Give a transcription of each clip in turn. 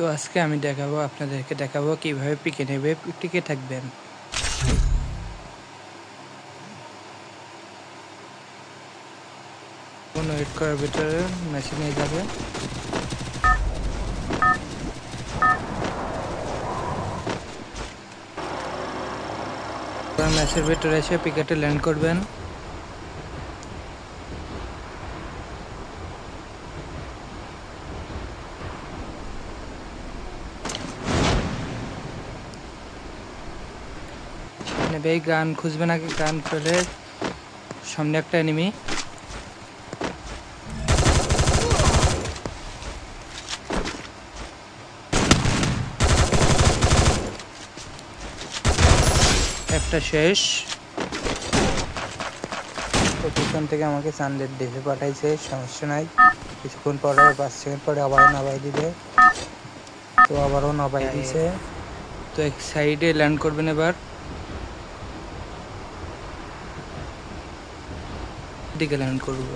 তো আজকে আমি আপনাদেরকে দেখাবো কিভাবে পিকে নেবে টিকে থাকবেন। ওয়েট করার ভিতরে মেশিন নিয়ে যাবে। ম্যাচের ভিতরে এসে পিকেটে ল্যান্ড করবেন। নেবে গান খুঁজবেন, আগে গান পেলে সামনে একটা এনিমি, একটা শেষ। তো পিছন থেকে আমাকে চান্দের দেশে পাঠাইছে, সমস্যা নাই। কিছুক্ষণ পরে 5 সেকেন্ড পরে আবারও নামাই দিবে। তো আবারও নামাই দিছে। তো এক সাইডে ল্যান্ড করবেন। এবার দিকে ল্যান্ড করবো।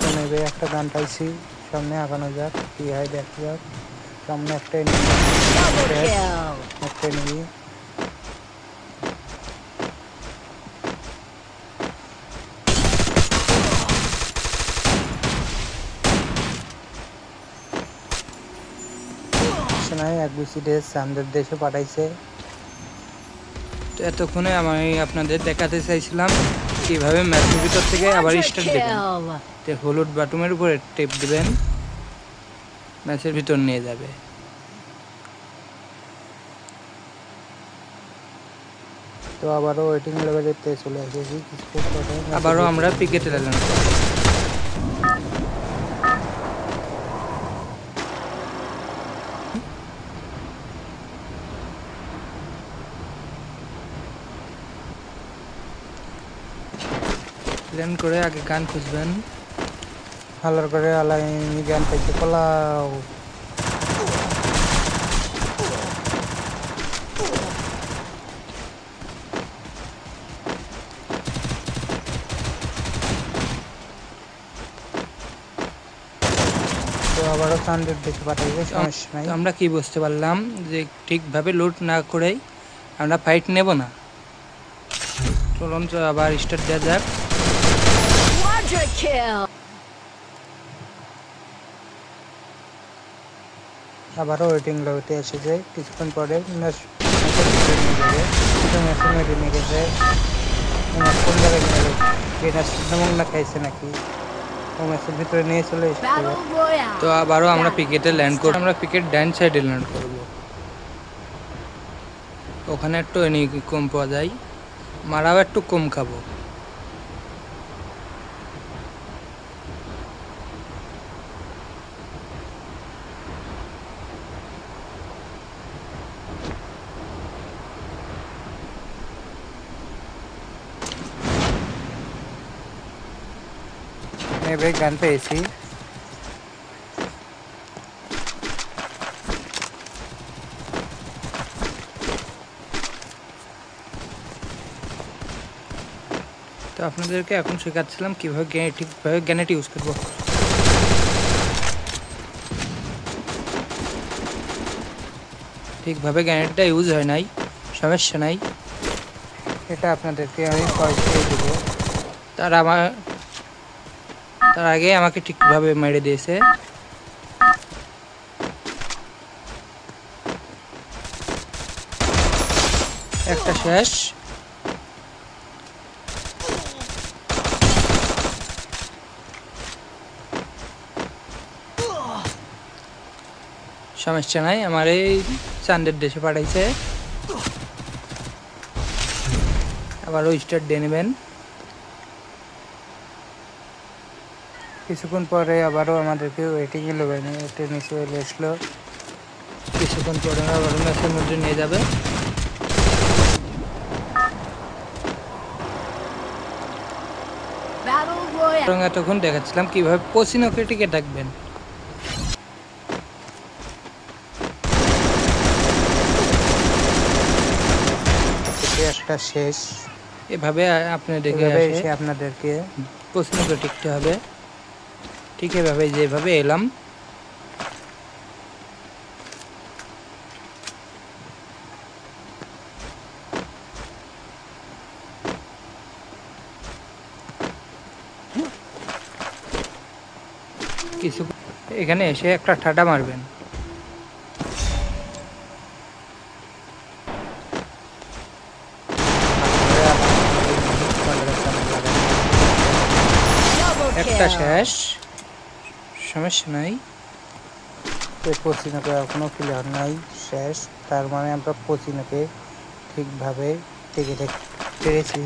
তো নেবে একটা গান পাইছি, সামনে আগানো যাক, কি হয় দেখা যাক। সামনে একটা এনিমি, এক বিসি ডেস আমাদের দেশে পাঠাইছে। তো এতক্ষণে আমি আপনাদের দেখাতে চাইছিলাম কিভাবে ম্যাচের ভিতর থেকে আবার স্টার্ট দেবেন। তো হলুদ বাটনের উপরে টেপ দিবেন, ম্যাচের ভিতর নিয়ে যাবে। তো আবারও ওয়েটিং লেভেলেতে চলে এসেছি। আবারও আমরা পিকেটে ল্যান্ড করব। ল্যান্ড করে আগে গান খুঁজবেন, হালার করে আলাই গান পাইছে পলাও। তো আবারও চান্দের দেশে পাঠাইছে, সমস্যা নাই। আমরা কি বুঝতে পারলাম যে ঠিকভাবে লুট না করেই আমরা ফাইট নেব না। চলুন আবার স্টার্ট দেওয়া যাক। আবারও ওয়েটিং লোতে এসেছে, কিছুক্ষণ পরে খাইছে নাকি ও ম্যাচের ভিতরে নিয়ে চলে এসেছে। তো আবারও আমরা পিকেটে ল্যান্ড করব। আমরা পিকেট ডান সাইডে ল্যান্ড করব। ওখানে একটু এনিমি কম পাওয়া যায়, মারাও একটু কম খাবো। নেবে গান পেয়েছি। তো আপনাদেরকে এখন শেখাচ্ছিলাম কিভাবে ঠিকভাবে গ্যানেট ইউজ করব। ঠিকভাবে গ্যানেটটা ইউজ হয় নাই, সমস্যা নাই, এটা আপনাদেরকে আমি পয়সাই দেব। তার আগে আমাকে ঠিকভাবে মেরে দিয়েছে। একটা শেষ। সমস্যা নাই, আমার এই চান্দের দেশে পাঠাইছে। আবারও স্টার্ট দিয়ে নেবেন। কিছুক্ষণ পরে আবারও আমাদেরকে ওয়েটিং এ লোবেন, এটা নিচে চলে আসলো। কিছুক্ষণ পরে আবারও ম্যাচের মধ্যে নিয়ে যাবে। এতক্ষণ দেখাচ্ছিলাম কিভাবে পসিনোকে টিকে থাকবেন। একটা শেষ। এভাবে আপনাদেরকে পসিনোকে টিকতে হবে। ঠিক এভাবে যেভাবে এলাম কিছু এখানে এসে একটা ঠাডা মারবেন। একটা শেষ, সমস্যা নাই। পচিনাকে এখনো ক্লিয়ার নাই, শেষ। তার মানে আমরা পচিনাকে ঠিকভাবে টেকে পেরেছি।